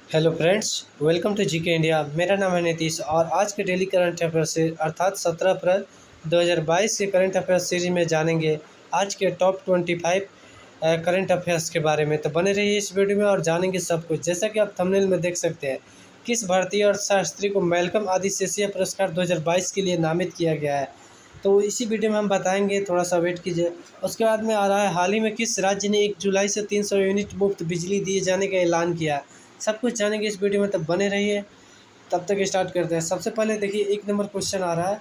Hello friends, welcome to GK India. मेरा नाम है नीतीश और आज के डेली करंट अफेयर्स से अर्थात 17 अप्रैल 2022 के करंट अफेयर्स सीरीज में जानेंगे आज के टॉप 25 करंट अफेयर्स के बारे में। तो बने रहिए इस वीडियो में और जानेंगे सब कुछ। जैसा कि आप थंबनेल में देख सकते हैं, किस भारतीय अर्थशास्त्री को मैल्कम आदिशेषिय पुरस्कार 2022 के लिए नामित किया गया है, तो इसी वीडियो में हम बताएंगे। थोड़ा सा वेट कीजिए। उसके बाद में आ रहा है, हाल ही में किस राज्य ने 1 जुलाई से 300 यूनिट मुफ्त बिजली दिए जाने का ऐलान किया है। सब कुछ जानेंगे इस वीडियो में, तब बने रहिए। तब तक स्टार्ट करते हैं। सबसे पहले देखिए, 1 नंबर क्वेश्चन आ रहा है,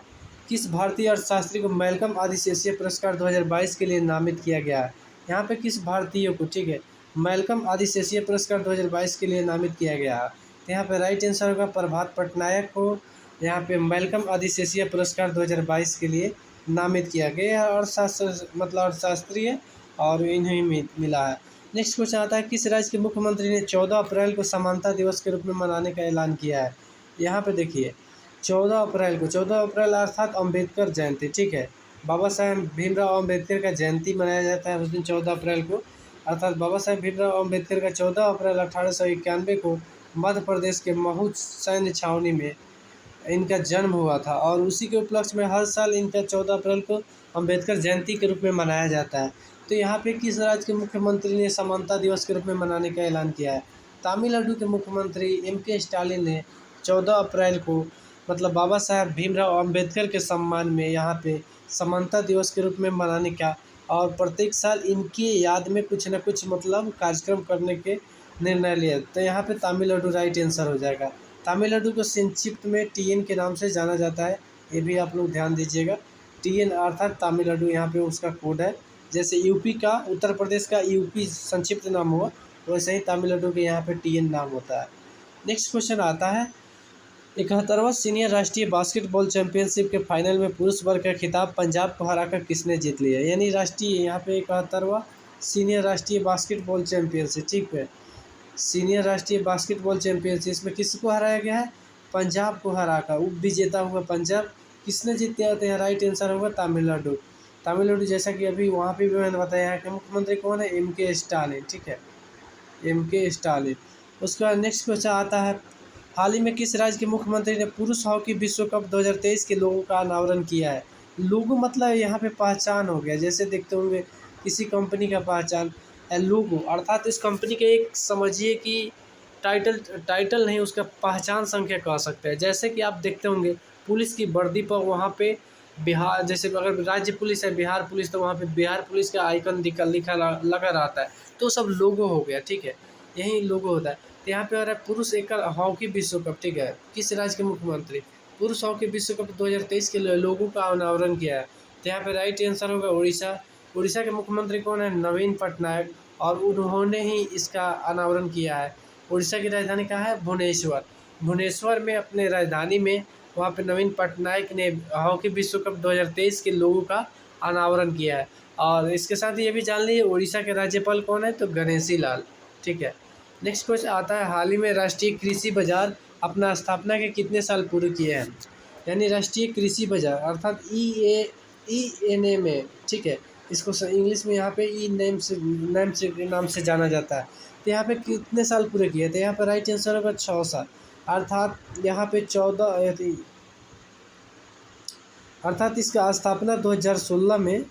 किस भारतीय अर्थशास्त्री को मैल्कम आदिशेषिय पुरस्कार 2022 के लिए नामित किया गया है। यहाँ पे किस भारतीय को, ठीक है, मैल्कम आदिशेषिय पुरस्कार 2022 के लिए नामित किया गया है। तो यहाँ पे राइट आंसर होगा प्रभात पटनायक को यहाँ पे मैल्कम आदिशेषिय पुरस्कार 2022 के लिए नामित किया गया है। अर्थशास्त्र मतलब अर्थशास्त्री है और इन्हें मिला है। नेक्स्ट क्वेश्चन आता है, किस राज्य के मुख्यमंत्री ने 14 अप्रैल को समानता दिवस के रूप में मनाने का ऐलान किया है। यहाँ पे देखिए, 14 अप्रैल अर्थात अम्बेडकर जयंती, ठीक है, बाबा साहेब भीमराव अम्बेडकर का जयंती मनाया जाता है उस दिन 14 अप्रैल को। अर्थात बाबा साहेब भीमराव अम्बेडकर का 14 अप्रैल 1891 को मध्य प्रदेश के महू सैन्य छावनी में इनका जन्म हुआ था और उसी के उपलक्ष्य में हर साल इनका 14 अप्रैल को अम्बेडकर जयंती के रूप में मनाया जाता है। तो यहाँ पे किस राज्य के मुख्यमंत्री ने समानता दिवस के रूप में मनाने का ऐलान किया है। तमिलनाडु के मुख्यमंत्री M.K. स्टालिन ने 14 अप्रैल को मतलब बाबा साहेब भीमराव अम्बेडकर के सम्मान में यहाँ पे समानता दिवस के रूप में मनाने का और प्रत्येक साल इनकी याद में कुछ न कुछ मतलब कार्यक्रम करने के निर्णय लिया। तो यहाँ पे तमिलनाडु राइट आंसर हो जाएगा। तमिलनाडु को संक्षिप्त में TN के नाम से जाना जाता है, ये भी आप लोग ध्यान दीजिएगा। TN अर्थात तमिलनाडु यहाँ पे उसका कोड है। जैसे यूपी का, उत्तर प्रदेश का यूपी संक्षिप्त नाम हुआ, वैसे ही तमिलनाडु के यहाँ पे TN नाम होता है। नेक्स्ट क्वेश्चन आता है, 71वां सीनियर राष्ट्रीय बास्केटबॉल चैंपियनशिप के फाइनल में पुरुष वर्ग का खिताब पंजाब को हराकर किसने जीत लिया। यानी राष्ट्रीय यहाँ पे 71वां सीनियर राष्ट्रीय बास्केटबॉल चैंपियनशिप, ठीक है, सीनियर राष्ट्रीय बास्केटबॉल चैंपियनशिप, इसमें किसको हराया गया है, पंजाब को हराकर उप विजेता हुआ पंजाब। किसने जीते आते हैं, राइट आंसर होगा तमिलनाडु। तमिलनाडु, जैसा कि अभी वहाँ पे भी मैंने बताया है कि मुख्यमंत्री कौन है, M.K. स्टालिन, ठीक है, M.K. स्टालिन। उसके बाद नेक्स्ट क्वेश्चन आता है, हाल ही में किस राज्य के मुख्यमंत्री ने पुरुष हॉकी विश्व कप 2023 के लोगों का अनावरण किया है। लोगो मतलब यहाँ पे पहचान हो गया, जैसे देखते होंगे किसी कंपनी का पहचान है लोगो, अर्थात इस कंपनी के एक समझिए कि टाइटल नहीं, उसका पहचान संख्या कह सकते हैं। जैसे कि आप देखते होंगे पुलिस की वर्दी पर वहाँ पे बिहार, जैसे अगर राज्य पुलिस है बिहार पुलिस, तो वहाँ पे बिहार पुलिस का आइकन लिखा लगा रहता है, तो सब लोगो हो गया, ठीक है, यही लोगो होता है। तो यहाँ पे आ रहा है पुरुष एकल हॉकी विश्व कप, ठीक है, किस राज्य के मुख्यमंत्री पुरुष हॉकी विश्व कप 2023 के लोगों का अनावरण किया है। तो यहाँ पे राइट आंसर होगा उड़ीसा। उड़ीसा के मुख्यमंत्री कौन है, नवीन पटनायक, और उन्होंने ही इसका अनावरण किया है। उड़ीसा की राजधानी कहाँ है, भुवनेश्वर। भुवनेश्वर में अपने राजधानी में वहाँ पे नवीन पटनायक ने हॉकी विश्व कप 2023 के लोगों का अनावरण किया है। और इसके साथ ये भी जान लीजिए उड़ीसा के राज्यपाल कौन है, तो गणेशी लाल, ठीक है। नेक्स्ट क्वेश्चन आता है, हाल ही में राष्ट्रीय कृषि बाजार अपना स्थापना के कितने साल पूरे किए हैं। यानी राष्ट्रीय कृषि बाजार अर्थात ENA, ठीक है, इसको इंग्लिश में यहाँ पे नाम से जाना जाता है। तो यहाँ पे कितने साल पूरे किए, तो यहाँ पे राइट आंसर होगा 6 साल। अर्थात यहाँ पे 14 अर्थात इसका स्थापना 2016 में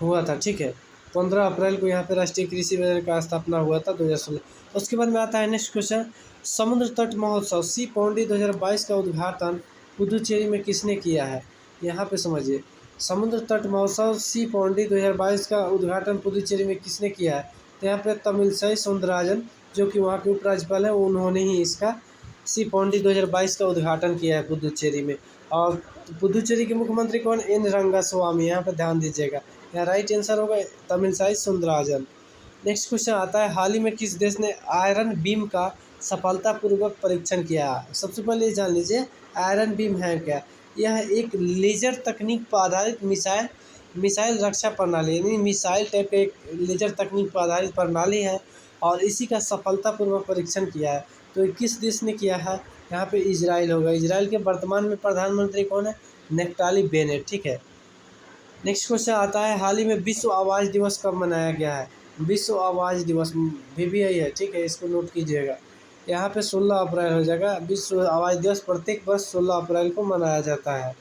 हुआ था, ठीक है, 15 अप्रैल को यहाँ पे राष्ट्रीय कृषि बाजार का स्थापना हुआ था 2016। उसके बाद में आता है नेक्स्ट क्वेश्चन, समुद्र तट महोत्सव सी पौंडी 2022 का उद्घाटन पुदुचेरी में किसने किया है। यहाँ पे समझिए, समुद्र तट महोत्सव सी पौंडी 2022 का उद्घाटन पुदुचेरी में किसने किया है। तो यहाँ पे तमिलसाई सौंदरराजन, जो कि वहाँ के उपराज्यपाल है, उन्होंने ही इसका सी पौंडी 2022 का उद्घाटन किया है पुदुचेरी में। और पुदुचेरी के मुख्यमंत्री कौन, N रंगास्वामी, यहाँ पर ध्यान दीजिएगा। यहाँ राइट आंसर होगा तमिलसाई सौंदरराजन। नेक्स्ट क्वेश्चन आता है, हाल ही में किस देश ने आयरन बीम का सफलतापूर्वक परीक्षण किया। सबसे पहले ये जान लीजिए आयरन बीम है क्या। यह एक लेजर तकनीक पर आधारित मिसाइल रक्षा प्रणाली, यानी मिसाइल टाइप का एक लेजर तकनीक पर आधारित प्रणाली है और इसी का सफलतापूर्वक परीक्षण किया है। तो किस देश ने किया है, यहाँ पे इजराइल होगा। इजराइल के वर्तमान में प्रधानमंत्री कौन है, नेफ्ताली बेनेट, ठीक है। नेक्स्ट क्वेश्चन आता है, हाल ही में विश्व आवाज़ दिवस कब मनाया गया है। विश्व आवाज़ दिवस भी है, ठीक है, इसको नोट कीजिएगा। यहाँ पे 16 अप्रैल हो जाएगा। विश्व आवाज़ दिवस प्रत्येक वर्ष 16 अप्रैल को मनाया जाता है।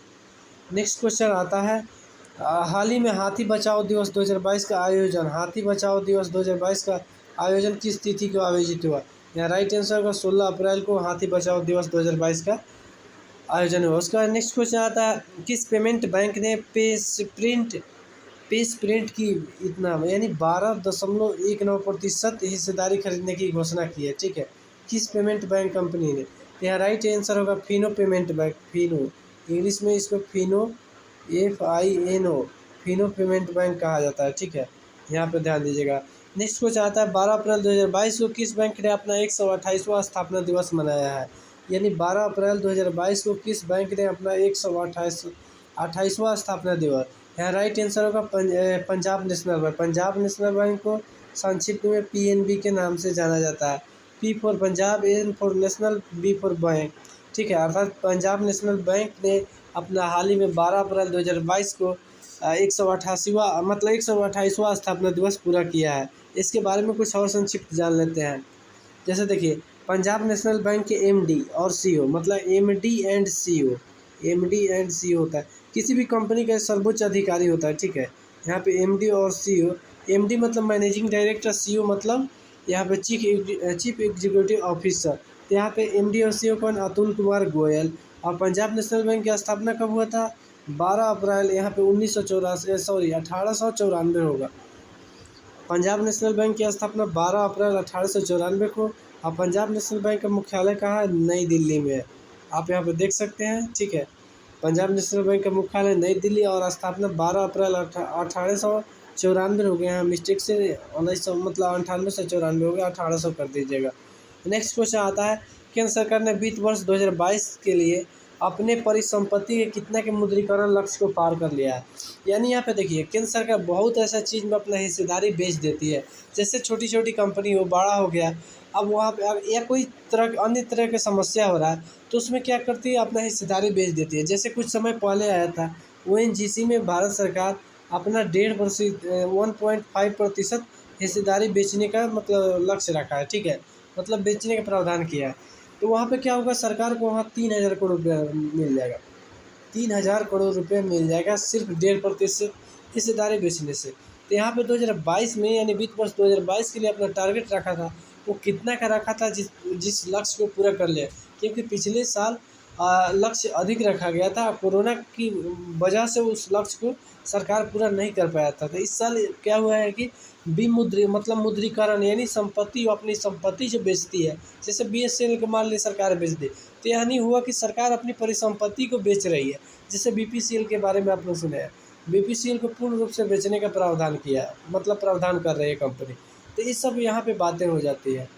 नेक्स्ट क्वेश्चन आता है, हाल ही में हाथी बचाओ दिवस 2022 का आयोजन, हाथी बचाओ दिवस 2022 का आयोजन किस तिथि को आयोजित हुआ? यहाँ राइट आंसर होगा 16 अप्रैल को हाथी बचाओ दिवस 2022 का आयोजन हुआ। उसका नेक्स्ट क्वेश्चन आता है, किस पेमेंट बैंक ने पे स्प्रिंट की इतना यानी 12.19% हिस्सेदारी खरीदने की घोषणा की है, ठीक है, किस पेमेंट बैंक कंपनी ने? यहाँ राइट आंसर होगा Fino payment bank, Fino, English में इसको Fino FINO, Fino payment bank कहा जाता है, ठीक है, यहाँ पे ध्यान दीजिएगा। नेक्स्ट क्वेश्चन आता है, 12 अप्रैल 2022 को किस बैंक ने अपना 128वां स्थापना दिवस मनाया है? यानी 12 अप्रैल 2022 को किस बैंक ने अपना 128वां स्थापना दिवस? यहाँ राइट आंसर होगा Punjab national bank. Punjab national bank को संक्षिप्त में PNB के नाम से जाना जाता है। P for Punjab, N for national, B for bank, ठीक है, अर्थात पंजाब नेशनल बैंक ने अपना हाल ही में 12 अप्रैल 2022 को 128वां मतलब 128वां स्थापना दिवस पूरा किया है। इसके बारे में कुछ और संक्षिप्त जान लेते हैं। जैसे देखिए, पंजाब नेशनल बैंक के MD और CEO मतलब MD एंड CEO होता है, किसी भी कंपनी का सर्वोच्च अधिकारी होता है, ठीक है। यहाँ पे MD और CEO, MD मतलब मैनेजिंग डायरेक्टर, CEO मतलब यहाँ पे चीफ एग्जीक्यूटिव ऑफिसर। तो यहाँ पे MD और CEO कौन? अतुल कुमार गोयल। और पंजाब नेशनल बैंक की स्थापना कब हुआ था? 12 अप्रैल यहाँ पे 1894 होगा। पंजाब नेशनल बैंक की स्थापना 12 अप्रैल 1894 को। और पंजाब नेशनल बैंक का मुख्यालय कहाँ है? नई दिल्ली में है, आप यहाँ पे देख सकते हैं, ठीक है। पंजाब नेशनल बैंक का मुख्यालय नई दिल्ली और स्थापना 12 अप्रैल 1894 हो गया। यहाँ मिस्टेक से 1900 मतलब 98 से 94 हो गया, 1800 कर दीजिएगा। नेक्स्ट क्वेश्चन आता है, केंद्र सरकार ने वित्त वर्ष 2022 के लिए अपने परिसंपत्ति के कितना के मुद्रीकरण लक्ष्य को पार कर लिया है? यानी यहाँ पे देखिए, केंद्र सरकार बहुत ऐसा चीज़ में अपना हिस्सेदारी बेच देती है, जैसे छोटी छोटी कंपनी हो, बड़ा हो गया, अब वहाँ पे या कोई अन्य तरह की समस्या हो रहा है, तो उसमें क्या करती है? अपना हिस्सेदारी बेच देती है। जैसे कुछ समय पहले आया था ONGC में भारत सरकार अपना 1.5% हिस्सेदारी बेचने का मतलब लक्ष्य रखा है, ठीक है, मतलब बेचने का प्रावधान किया है। तो वहाँ पे क्या होगा? सरकार को वहाँ 3000 करोड़ रुपया मिल जाएगा, 3000 करोड़ रुपये मिल जाएगा सिर्फ 1.5% हिस्सेदारी बेचने से। तो यहाँ पे 2022 में यानी वित्त वर्ष 2022 के लिए अपना टारगेट रखा था, वो कितना का रखा था? जिस लक्ष्य को पूरा कर लिया, क्योंकि पिछले साल लक्ष्य अधिक रखा गया था, कोरोना की वजह से उस लक्ष्य को सरकार पूरा नहीं कर पाया था। तो इस साल क्या हुआ है कि मतलब मुद्रीकरण यानी संपत्ति, अपनी संपत्ति जो बेचती है, जैसे BSNL के मान ली सरकार बेच दी, तो यानी हुआ कि सरकार अपनी परिसंपत्ति को बेच रही है। जैसे BPCL के बारे में आपने सुना है, BPCL को पूर्ण रूप से बेचने का प्रावधान किया है, मतलब प्रावधान कर रही है कंपनी। तो ये सब यहाँ पे बातें हो जाती है।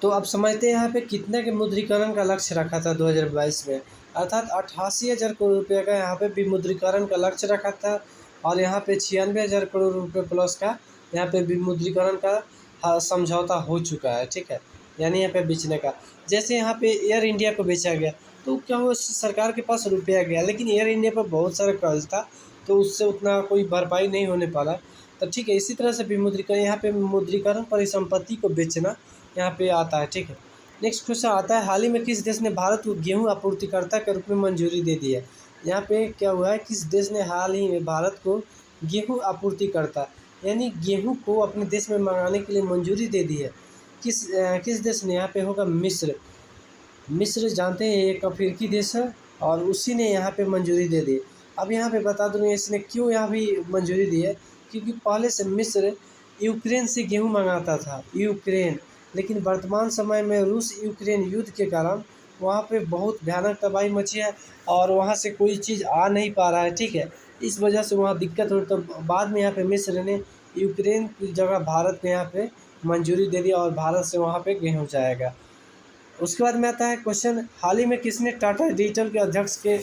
तो अब समझते हैं यहाँ पे कितने के मुद्रीकरण का लक्ष्य रखा था 2022 में, अर्थात 88,000 करोड़ रुपये का यहाँ पे विमुद्रीकरण का लक्ष्य रखा था। और यहाँ पे 96,000 करोड़ रुपये प्लस का यहाँ पे विमुद्रीकरण का समझौता हो चुका है, ठीक है, यानी यहाँ पे बेचने का। जैसे यहाँ पे एयर इंडिया को बेचा गया, तो क्या हुआ? सरकार के पास रुपया गया, लेकिन एयर इंडिया पर बहुत सारा कर्ज था, तो उससे उतना कोई भरपाई नहीं होने पाला। तो ठीक है, इसी तरह से विमुद्रीकरण, यहाँ पे मुद्रीकरण परिसंपत्ति को बेचना यहाँ पे आता है, ठीक है। नेक्स्ट क्वेश्चन आता है, हाल ही में किस देश ने भारत को गेहूं आपूर्तिकर्ता के रूप में मंजूरी दे दी है? यहाँ पे क्या हुआ है? किस देश ने हाल ही में भारत को गेहूं आपूर्तिकर्ता यानी गेहूं को अपने देश में मंगाने के लिए मंजूरी दे दी है? किस देश ने? यहाँ पे होगा मिस्र। मिस्र जानते हैं एक अफ्रीकी देश है, और उसी ने यहाँ पे मंजूरी दे दी। अब यहाँ पे बता दूँ इसने क्यों यहाँ भी मंजूरी दी है, क्योंकि पहले से मिस्र यूक्रेन से गेहूँ मंगाता था, यूक्रेन, लेकिन वर्तमान समय में रूस यूक्रेन युद्ध के कारण वहाँ पे बहुत भयानक तबाही मची है, और वहाँ से कोई चीज़ आ नहीं पा रहा है, ठीक है, इस वजह से वहाँ दिक्कत हो। तो बाद में यहाँ पे मिस्र ने यूक्रेन की जगह भारत में यहाँ पे मंजूरी दे दी, और भारत से वहाँ पे गेहूँ जाएगा। उसके बाद में आता है क्वेश्चन, हाल ही में किसने टाटा डिजिटल के अध्यक्ष के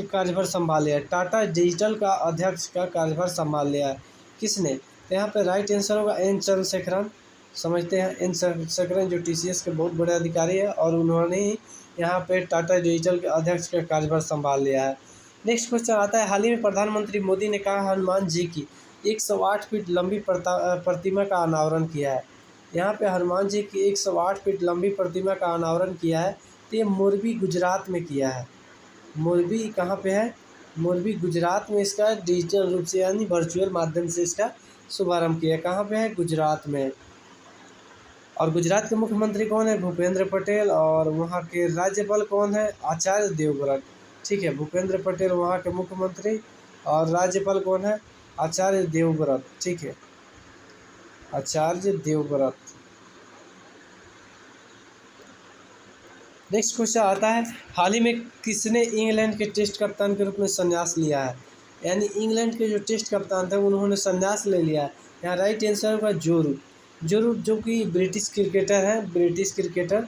कार्यभार संभाल लिया है? टाटा डिजिटल का अध्यक्ष का कार्यभार संभाल लिया है किसने? तो यहाँ पे राइट आंसर होगा एन चंद्रशेखरन। समझते हैं, एन चंद्रशेखरन जो TCS के बहुत बड़े अधिकारी है, और उन्होंने ही यहाँ पे टाटा डिजिटल के अध्यक्ष का कार्यभार संभाल लिया है। नेक्स्ट क्वेश्चन आता है, हाल ही में प्रधानमंत्री मोदी ने कहा हनुमान जी की 108 फीट लंबी प्रतिमा का अनावरण किया है। यहाँ पे हनुमान जी की 108 फीट लंबी प्रतिमा का अनावरण किया है। तो ये मोरबी गुजरात में किया है। मोरबी कहाँ पे है? मोरबी गुजरात में इसका डिजिटल रूप से यानी वर्चुअल माध्यम से इसका शुभारंभ किया है। कहाँ पे है? गुजरात में। और गुजरात के मुख्यमंत्री कौन है? भूपेंद्र पटेल। और वहाँ के राज्यपाल कौन है? आचार्य देवव्रत। ठीक है, भूपेंद्र पटेल वहाँ के मुख्यमंत्री और राज्यपाल कौन है? आचार्य देवव्रत। ठीक है, आचार्य देवव्रत। नेक्स्ट क्वेश्चन आता है, हाल ही में किसने इंग्लैंड के टेस्ट कप्तान के रूप में संन्यास लिया है? यानी इंग्लैंड के जो टेस्ट कप्तान थे उन्होंने संन्यास ले लिया है। यहाँ राइट आंसर होगा जो रूट। जो रूट जो कि ब्रिटिश क्रिकेटर हैं, ब्रिटिश क्रिकेटर,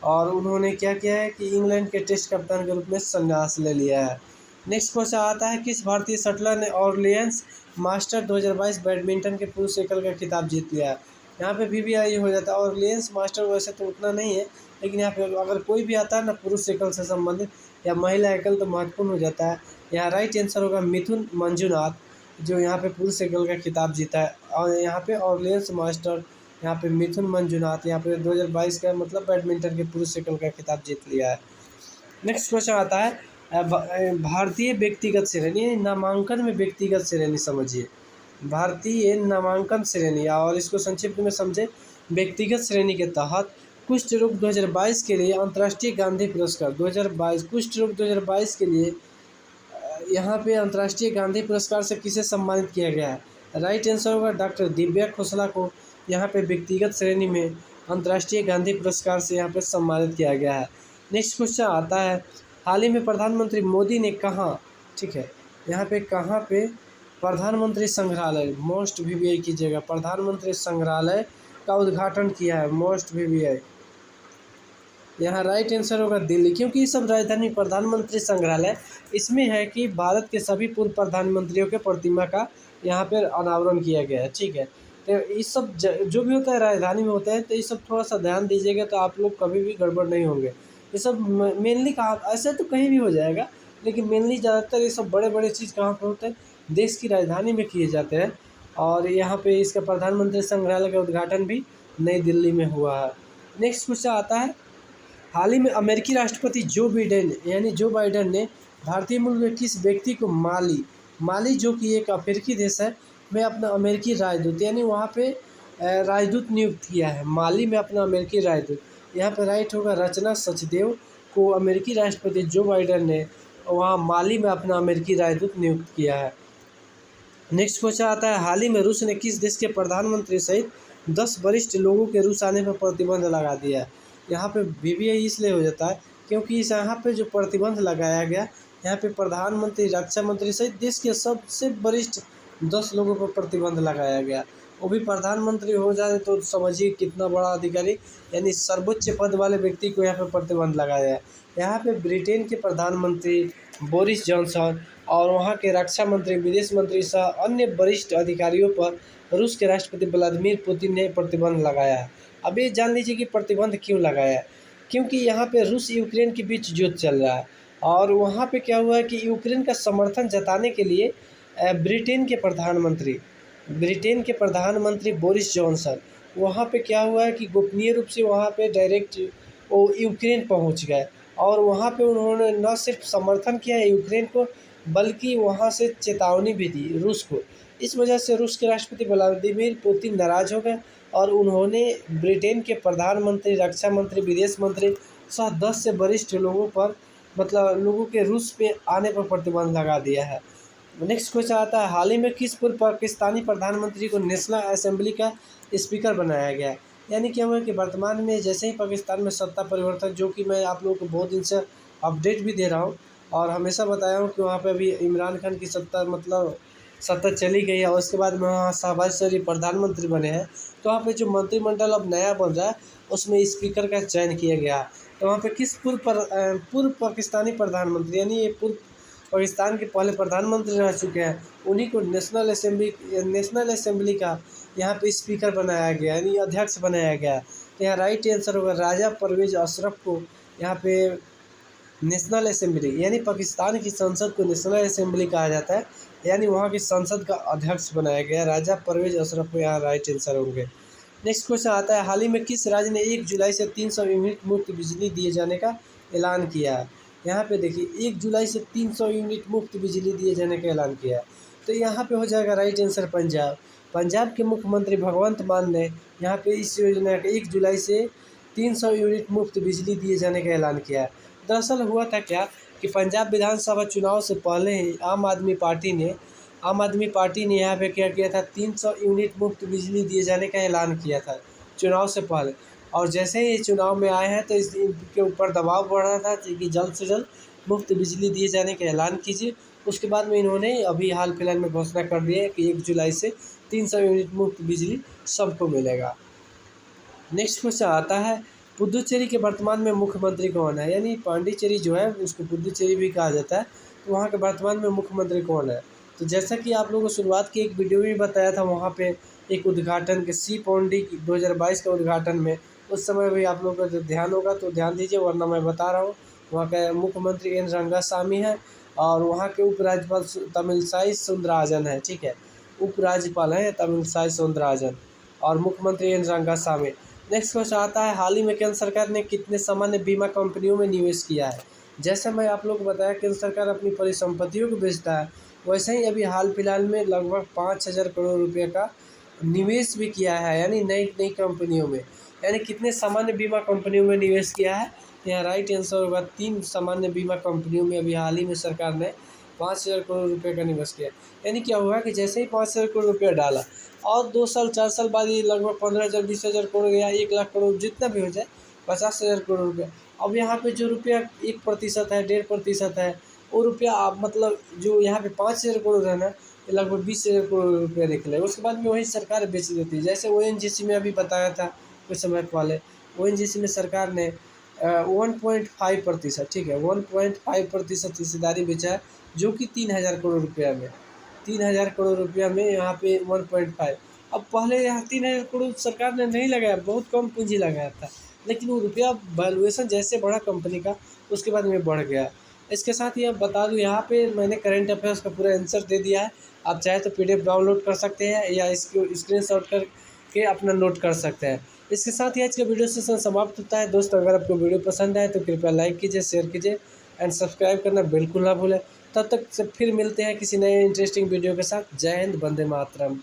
और उन्होंने क्या किया है कि इंग्लैंड के टेस्ट कप्तान के रूप में संन्यास ले लिया है। नेक्स्ट क्वेश्चन आता है, किस भारतीय शटलर ने ऑरलियंस मास्टर 2022 बैडमिंटन के पुरुष एकल का खिताब जीत लिया है? यहाँ पे BBI हो जाता है। ऑरलियंस मास्टर वैसे तो उतना नहीं है, लेकिन यहाँ पे अगर कोई भी आता है ना पुरुष एकल से संबंधित या महिला एकल तो महत्वपूर्ण हो जाता है। यहाँ राइट आंसर होगा मिथुन मंजुनाथ, जो यहाँ पे पुरुष एकल का खिताब जीता है। और यहाँ पे ऑरलियंस मास्टर, यहाँ पे मिथुन मंजुनाथ, यहाँ पे 2022 का मतलब बैडमिंटन के पुरुष एकल का खिताब जीत लिया है। नेक्स्ट क्वेश्चन आता है, भारतीय व्यक्तिगत श्रेणी, नामांकन में व्यक्तिगत श्रेणी समझिए। भारतीय नामांकन श्रेणी, और इसको संक्षिप्त में समझे, व्यक्तिगत श्रेणी के तहत कुष्ठ रोग 2022 के लिए अंतर्राष्ट्रीय गांधी पुरस्कार 2022, कुष्ठ रोग 2022 के लिए यहाँ पे अंतर्राष्ट्रीय गांधी पुरस्कार से किसे सम्मानित किया गया है? राइट आंसर होगा डॉक्टर दिव्या खोसला को यहाँ पे व्यक्तिगत श्रेणी में अंतर्राष्ट्रीय गांधी पुरस्कार से यहाँ पे सम्मानित किया गया है। नेक्स्ट क्वेश्चन आता है, हाल ही में प्रधानमंत्री मोदी ने कहाँ, ठीक है, यहाँ पे कहाँ पे प्रधानमंत्री संग्रहालय, मोस्ट VVI की जगह प्रधानमंत्री संग्रहालय का उद्घाटन किया है? मोस्ट VVI, यहाँ राइट आंसर होगा दिल्ली, क्योंकि ये सब राजधानी प्रधानमंत्री संग्रहालय इसमें है कि भारत के सभी पूर्व प्रधानमंत्रियों के प्रतिमा का यहाँ पर अनावरण किया गया है। ठीक है, तो ये सब जो भी होता है राजधानी में होता है, तो ये सब थोड़ा सा ध्यान दीजिएगा तो आप लोग कभी भी गड़बड़ नहीं होंगे। ये सब मेनली कहाँ, ऐसे तो कहीं भी हो जाएगा, लेकिन मेनली ज़्यादातर ये सब बड़े बड़े चीज़ कहाँ पर होते हैं? देश की राजधानी में किए जाते हैं। और यहाँ पे इसका प्रधानमंत्री संग्रहालय का उद्घाटन भी नई दिल्ली में हुआ है। नेक्स्ट क्वेश्चन आता है, हाल ही में अमेरिकी राष्ट्रपति जो बाइडेन ने भारतीय मूल के किस व्यक्ति को माली जो कि एक अफ्रीकी देश है में अपना अमेरिकी राजदूत, यानी वहाँ पे राजदूत नियुक्त किया है? माली में अपना अमेरिकी राजदूत, यहाँ पे राइट होगा रचना सचदेव को अमेरिकी राष्ट्रपति जो बाइडेन ने वहाँ माली में अपना अमेरिकी राजदूत नियुक्त किया है। नेक्स्ट क्वेश्चन आता है, हाल ही में रूस ने किस देश के प्रधानमंत्री सहित 10 वरिष्ठ लोगों के रूस आने पर प्रतिबंध लगा दिया है? यहाँ पे VVI इसलिए हो जाता है क्योंकि इस यहाँ पे जो प्रतिबंध लगाया गया, यहाँ पे प्रधानमंत्री, रक्षा मंत्री सहित देश के सबसे वरिष्ठ 10 लोगों पर प्रतिबंध लगाया गया। वो भी प्रधानमंत्री हो जाए तो समझिए कितना बड़ा अधिकारी, यानी सर्वोच्च पद वाले व्यक्ति को यहाँ पे प्रतिबंध लगाया है। यहाँ पे ब्रिटेन के प्रधानमंत्री बोरिस जॉनसन और वहाँ के रक्षा मंत्री, विदेश मंत्री सह अन्य वरिष्ठ अधिकारियों पर रूस के राष्ट्रपति व्लादिमीर पुतिन ने प्रतिबंध लगाया है। अब ये जान लीजिए कि प्रतिबंध क्यों लगाया है, क्योंकि यहाँ पे रूस यूक्रेन के बीच युद्ध चल रहा है। और वहाँ पे क्या हुआ है कि यूक्रेन का समर्थन जताने के लिए ब्रिटेन के प्रधानमंत्री बोरिस जॉनसन वहाँ पे क्या हुआ है कि गोपनीय रूप से वहाँ पे डायरेक्ट वो यूक्रेन पहुँच गए। और वहाँ पे उन्होंने न सिर्फ समर्थन किया है यूक्रेन को, बल्कि वहाँ से चेतावनी भी दी रूस को। इस वजह से रूस के राष्ट्रपति व्लादिमीर पुतिन नाराज़ हो गए और उन्होंने ब्रिटेन के प्रधानमंत्री, रक्षा मंत्री, विदेश मंत्री सह 10 से वरिष्ठ लोगों पर, मतलब लोगों के रूस पे आने पर प्रतिबंध लगा दिया है। नेक्स्ट क्वेश्चन आता है, हाल ही में किस पूर्व पाकिस्तानी प्रधानमंत्री को नेशनल असेंबली का स्पीकर बनाया गया है? यानी क्या हुआ कि वर्तमान में जैसे ही पाकिस्तान में सत्ता परिवर्तन, जो कि मैं आप लोगों को बहुत दिन से अपडेट भी दे रहा हूँ और हमेशा बताया हूँ कि वहाँ पे अभी इमरान खान की सत्ता चली गई है और उसके बाद में वहाँ शहबाज शरीफ प्रधानमंत्री बने हैं। तो वहाँ पे जो मंत्रिमंडल अब नया बन रहा है उसमें स्पीकर का चयन किया गया। तो वहाँ पे किस पूर्व पाकिस्तानी प्रधानमंत्री, यानी ये पूर्व पाकिस्तान के पहले प्रधानमंत्री रह चुके हैं, उन्हीं को नेशनल असेंबली का यहाँ पे स्पीकर बनाया गया, यानी अध्यक्ष बनाया गया। तो यहाँ राइट आंसर होगा राजा परवेज अशरफ को यहाँ पे नेशनल असेंबली यानी पाकिस्तान की संसद को नेशनल असेंबली कहा जाता है, यानी वहाँ की संसद का अध्यक्ष बनाया गया। राजा परवेज अशरफ को यहाँ राइट आंसर होंगे। नेक्स्ट क्वेश्चन आता है, हाल ही में किस राज्य ने 1 जुलाई से 300 यूनिट मुफ्त बिजली दिए जाने का ऐलान किया है? यहाँ पे देखिए 1 जुलाई से 300 यूनिट मुफ्त बिजली दिए जाने का ऐलान किया है, तो यहाँ पे हो जाएगा राइट आंसर पंजाब। पंजाब के मुख्यमंत्री भगवंत मान ने यहाँ पे इस योजना के 1 जुलाई से 300 यूनिट मुफ्त बिजली दिए जाने का ऐलान किया है। दरअसल हुआ था क्या कि पंजाब विधानसभा चुनाव से पहले ही आम आदमी पार्टी ने यहाँ पे क्या किया था, 300 यूनिट मुफ्त बिजली दिए जाने का ऐलान किया था चुनाव से पहले। और जैसे ही चुनाव में आए हैं तो इनके ऊपर दबाव बढ़ रहा था कि जल्द से जल्द मुफ्त बिजली दिए जाने का ऐलान कीजिए। उसके बाद में इन्होंने अभी हाल फिलहाल में घोषणा कर दी है कि 1 जुलाई से 300 यूनिट मुफ्त बिजली सबको मिलेगा। नेक्स्ट क्वेश्चन आता है, पुदुचेरी के वर्तमान में मुख्यमंत्री कौन है? यानी पांडिचेरी जो है उसको पुदुचेरी भी कहा जाता है, तो वहाँ के वर्तमान में मुख्यमंत्री कौन है? तो जैसा कि आप लोगों को शुरुआत की एक वीडियो में बताया था, वहाँ पे एक उद्घाटन के सी पौंडी 2022 के उद्घाटन में उस समय भी आप लोगों का ध्यान होगा तो ध्यान दीजिए, वरना मैं बता रहा हूँ। वहाँ का मुख्यमंत्री एन रंगासामी है और वहाँ के उपराज्यपाल तमिलसाई सुंदरराजन है। ठीक है, उपराज्यपाल हैं तमिलसाई सुंदरराजन और मुख्यमंत्री एन रंगासामी। नेक्स्ट क्वेश्चन आता है, हाल ही में केंद्र सरकार ने कितने सामान्य बीमा कंपनियों में निवेश किया है? जैसे मैं आप लोग को बताया केंद्र सरकार अपनी परिसंपत्तियों को बेचता है, वैसे ही अभी हाल फिलहाल में लगभग 5,000 करोड़ रुपये का निवेश भी किया है, यानी नई नई कंपनियों में। यानी कितने सामान्य बीमा कंपनियों में निवेश किया है? यहाँ राइट आंसर होगा 3 सामान्य बीमा कंपनियों में अभी हाल ही में सरकार ने 5,000 करोड़ रुपये का निवेश किया। यानी क्या हुआ कि जैसे ही 5,000 करोड़ रुपया डाला और 2 साल 4 साल बाद ये लगभग 15,000 20,000 करोड़ या 1 लाख करोड़ जितना भी हो जाए 50,000 करोड़ रुपया। अब यहाँ पे जो रुपया 1% है 1.5% है, वो रुपया आप मतलब जो यहाँ पे 5,000 करोड़ है ना, ये लगभग 20,000 करोड़ रुपया निकले। उसके बाद में वही सरकार बेच देती है। जैसे ONGC में अभी बताया था कुछ समय पहले, ONGC में सरकार ने 1.5%, ठीक है, 1.5% हिस्सेदारी बेचा है, जो कि 3,000 करोड़ रुपया में 3,000 करोड़ रुपया में यहाँ पे 1.5। अब पहले यहाँ 3,000 करोड़ सरकार ने नहीं लगाया, बहुत कम पूंजी लगाया था, लेकिन वो रुपया वैल्यूएशन जैसे बढ़ा कंपनी का उसके बाद में बढ़ गया। इसके साथ ही अब बता दूँ, यहाँ पे मैंने करंट अफेयर्स का पूरा आंसर दे दिया है। आप चाहे तो PDF डाउनलोड कर सकते हैं या इसको स्क्रीनशॉट करके अपना नोट कर सकते हैं। इसके साथ ही आज का वीडियो सेशन समाप्त होता है। दोस्तों, अगर आपको वीडियो पसंद आए तो कृपया लाइक कीजिए, शेयर कीजिए एंड सब्सक्राइब करना बिल्कुल ना भूलें। तब तक से फिर मिलते हैं किसी नए इंटरेस्टिंग वीडियो के साथ। जय हिंद, वंदे मातरम।